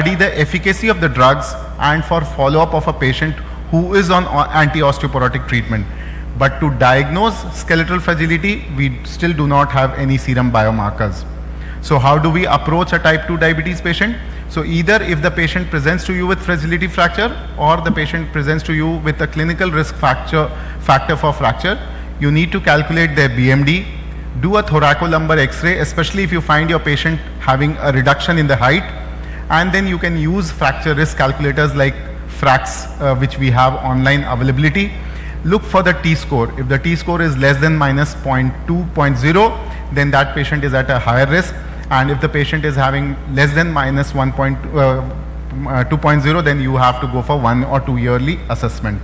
study the efficacy of the drugs and for follow-up of a patient who is on anti-osteoporotic treatment. But to diagnose skeletal fragility, we still do not have any serum biomarkers. So how do we approach a type 2 diabetes patient? So either if the patient presents to you with fragility fracture or the patient presents to you with a clinical risk factor for fracture, you need to calculate their BMD, do a thoracolumbar X-ray, especially if you find your patient having a reduction in the height, and then you can use fracture risk calculators like TRACs, which we have online availability. Look for the T-score. If the T-score is less than minus 0.2, 0.0, then that patient is at a higher risk. And if the patient is having less than minus 2.0, then you have to go for 1 or 2 yearly assessment.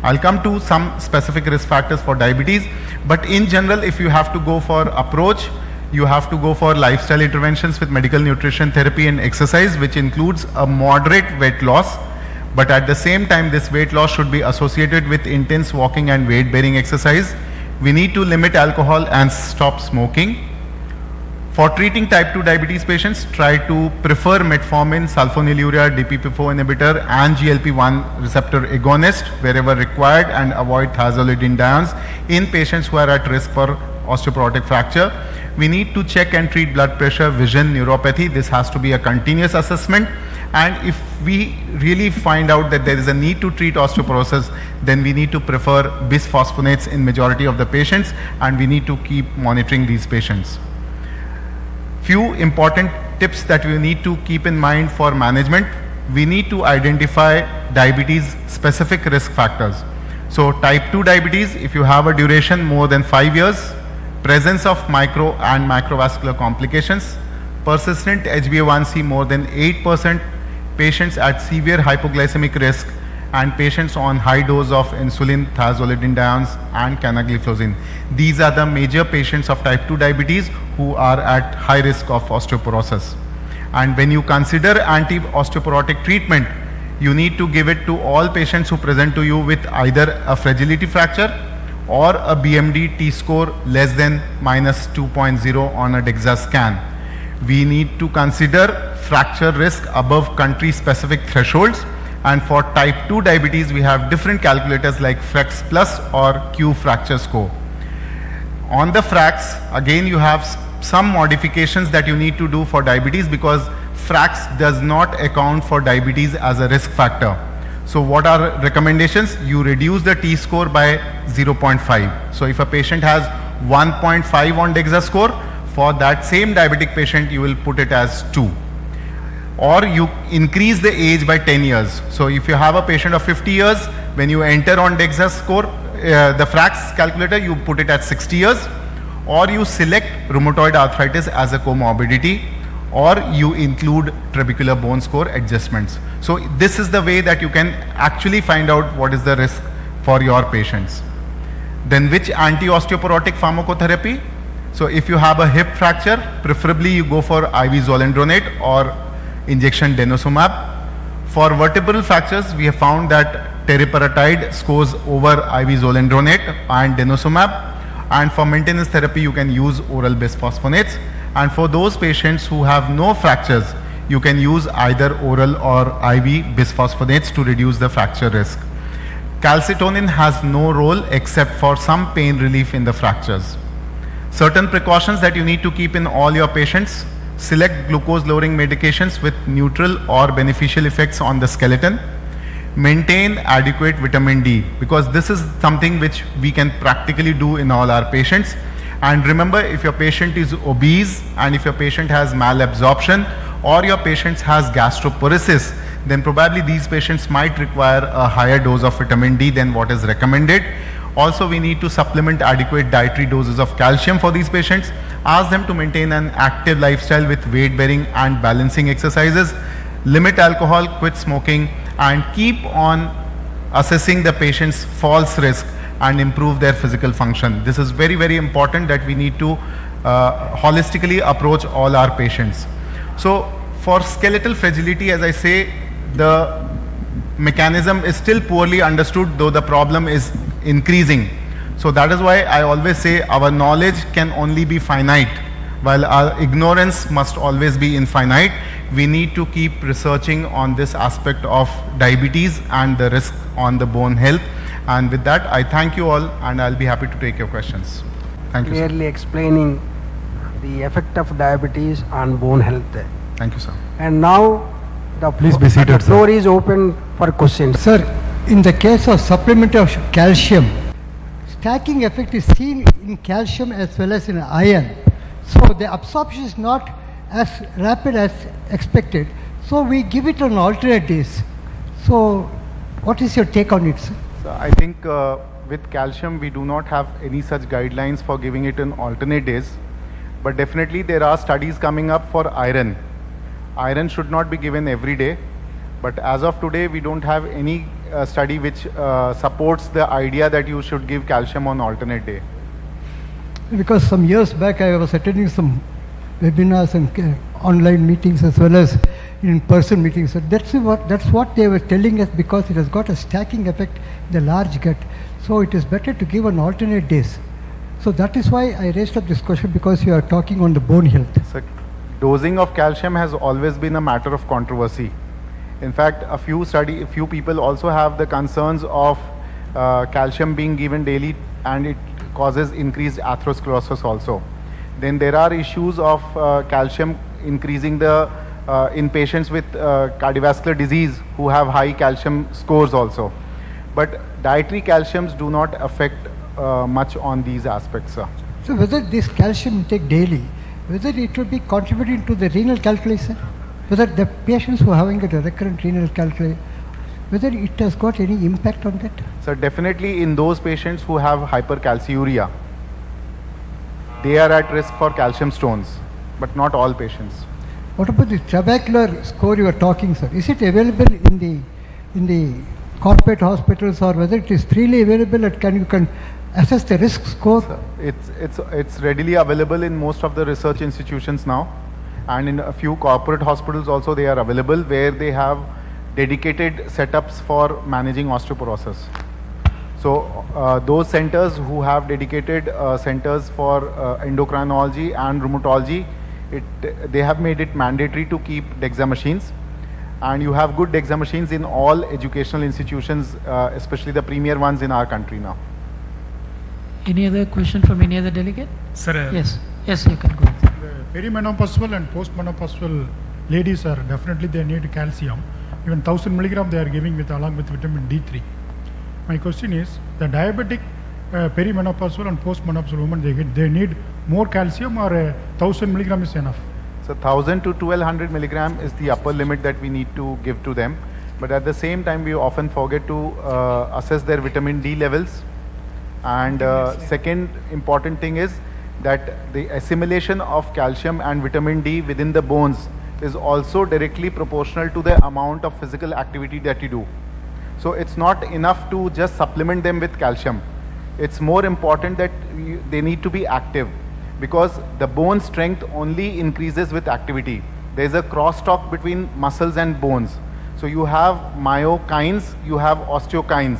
I'll come to some specific risk factors for diabetes, but in general, if you have to go for approach, you have to go for lifestyle interventions with medical nutrition therapy and exercise, which includes a moderate weight loss. But at the same time, this weight loss should be associated with intense walking and weight bearing exercise. We need to limit alcohol and stop smoking. For treating type 2 diabetes patients, try to prefer metformin, sulfonylurea, DPP-4 inhibitor and GLP-1 receptor agonist wherever required, and avoid thiazolidinediones in patients who are at risk for osteoporotic fracture. We need to check and treat blood pressure, vision, neuropathy. This has to be a continuous assessment. And if we really find out that there is a need to treat osteoporosis, then we need to prefer bisphosphonates in majority of the patients, and we need to keep monitoring these patients. Few important tips that we need to keep in mind for management. We need to identify diabetes specific risk factors. So type 2 diabetes, if you have a duration more than 5 years, presence of micro and macrovascular complications, persistent HbA1c more than 8%, patients at severe hypoglycemic risk, and patients on high dose of insulin, thiazolidinediones and canagliflozin. These are the major patients of type 2 diabetes who are at high risk of osteoporosis. And when you consider anti-osteoporotic treatment, you need to give it to all patients who present to you with either a fragility fracture or a BMD T-score less than minus 2.0 on a DEXA scan. We need to consider fracture risk above country-specific thresholds. And for type 2 diabetes, we have different calculators like FREX Plus or Q fracture score. On the FRAX, again, you have some modifications that you need to do for diabetes, because FRAX does not account for diabetes as a risk factor. So what are recommendations? You reduce the T-score by 0.5. So if a patient has 1.5 on DEXA score, for that same diabetic patient, you will put it as 2. Or you increase the age by 10 years. So if you have a patient of 50 years, when you enter on DEXA score, the FRAX calculator, you put it at 60 years. Or you select rheumatoid arthritis as a comorbidity, or you include trabecular bone score adjustments. So this is the way that you can actually find out what is the risk for your patients. Then which anti-osteoporotic pharmacotherapy? So if you have a hip fracture, preferably you go for IV zolendronate or injection denosumab. For vertebral fractures, we have found that teriparatide scores over IV zolendronate and denosumab. And for maintenance therapy, you can use oral bisphosphonates. And for those patients who have no fractures, you can use either oral or IV bisphosphonates to reduce the fracture risk. Calcitonin has no role except for some pain relief in the fractures. Certain precautions that you need to keep in all your patients: select glucose lowering medications with neutral or beneficial effects on the skeleton. Maintain adequate vitamin D, because this is something which we can practically do in all our patients. And remember, if your patient is obese and if your patient has malabsorption or your patient has gastroparesis, then probably these patients might require a higher dose of vitamin D than what is recommended. Also, we need to supplement adequate dietary doses of calcium for these patients. Ask them to maintain an active lifestyle with weight bearing and balancing exercises. Limit alcohol, quit smoking, and keep on assessing the patient's false risk and improve their physical function. This is very, very important that we need to holistically approach all our patients. So for skeletal fragility, as I say, the mechanism is still poorly understood, though the problem is increasing. So that is why I always say our knowledge can only be finite, while our ignorance must always be infinite. we need to keep researching on this aspect of diabetes and the risk on the bone health. And with that, I thank you all, and I'll be happy to take your questions. Thank you, sir. Clearly explaining the effect of diabetes on bone health. Thank you, sir. And now Please be seated, the floor is open for questions. Sir, in the case of supplement of calcium, stacking effect is seen in calcium as well as in iron. So the absorption is not as rapid as expected. So we give it on alternate days. So what is your take on it, sir? So I think with calcium, we do not have any such guidelines for giving it in alternate days. But definitely there are studies coming up for iron. Iron should not be given every day. But as of today, we don't have any study which supports the idea that you should give calcium on alternate day. Because some years back I was attending some webinars and online meetings as well as in-person meetings. So that's what they were telling us, because it has got a stacking effect in the large gut. So it is better to give on alternate days. So that is why I raised up this question, because you are talking on the bone health. So dosing of calcium has always been a matter of controversy. In fact, a few people also have the concerns of calcium being given daily, and it causes increased atherosclerosis also. Then there are issues of calcium increasing the in patients with cardiovascular disease who have high calcium scores also. But dietary calciums do not affect much on these aspects, sir. So whether this calcium intake daily, whether it will be contributing to the renal calculation, whether the patients who are having a recurrent renal calculation, whether it has got any impact on that? So definitely in those patients who have hypercalciuria, they are at risk for calcium stones, but not all patients. What about the trabecular score you are talking, sir? Is it available in the corporate hospitals, or whether it is freely available and you can assess the risk score? So it's readily available in most of the research institutions now, and in a few corporate hospitals also they are available, where they have dedicated setups for managing osteoporosis. So those centers who have dedicated centers for endocrinology and rheumatology, they have made it mandatory to keep DEXA machines, and you have good DEXA machines in all educational institutions, especially the premier ones in our country now. Any other question from any other delegate? Sir, Yes, you can go. Perimenopausal and postmenopausal ladies are definitely, they need calcium. Even 1000 milligram they are giving along with vitamin D3. My question is, the diabetic perimenopausal and postmenopausal women, they need more calcium, or 1000 milligram is enough? So 1000 to 1200 milligram is the upper limit that we need to give to them. But at the same time, we often forget to assess their vitamin D levels. And second important thing is that the assimilation of calcium and vitamin D within the bones is also directly proportional to the amount of physical activity that you do. So it's not enough to just supplement them with calcium. It's more important that they need to be active, because the bone strength only increases with activity. There is a crosstalk between muscles and bones. So you have myokines, you have osteokines.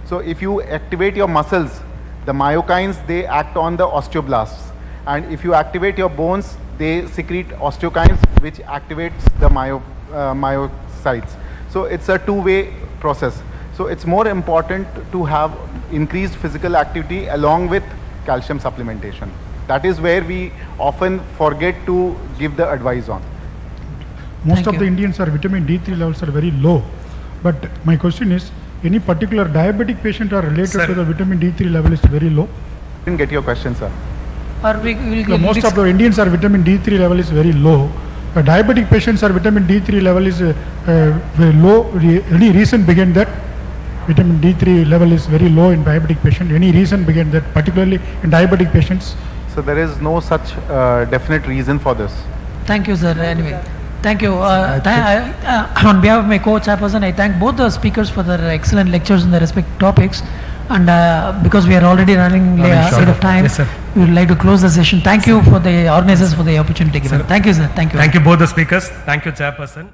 So if you activate your muscles, the myokines, they act on the osteoblasts. And if you activate your bones, they secrete osteokines, which activates the myocytes. So it's a two-way process. So it's more important to have increased physical activity along with calcium supplementation. That is where we often forget to give the advice on. Most Thank of you. the Indians are vitamin D3 levels are very low. But my question is, any particular diabetic patient are related Sir. to the vitamin D3 level is very low? Didn't get your question, sir. Or we will No, most of the Indians are vitamin D3 level is very low. Diabetic patients are vitamin D3 level is very low. Any reason behind that? Vitamin D3 level is very low in diabetic patient. Any reason behind that, particularly in diabetic patients? So there is no such definite reason for this. Thank you, sir. Anyway, thank you. On behalf of my co-chairperson, I thank both the speakers for their excellent lectures on the respective topics. And because we are already running out of time, Yes, sir. we would like to close the session. Thank you for the organizers for the opportunity given. Sir. Thank you, sir. Thank you. Thank you both the speakers. Thank you, Chairperson.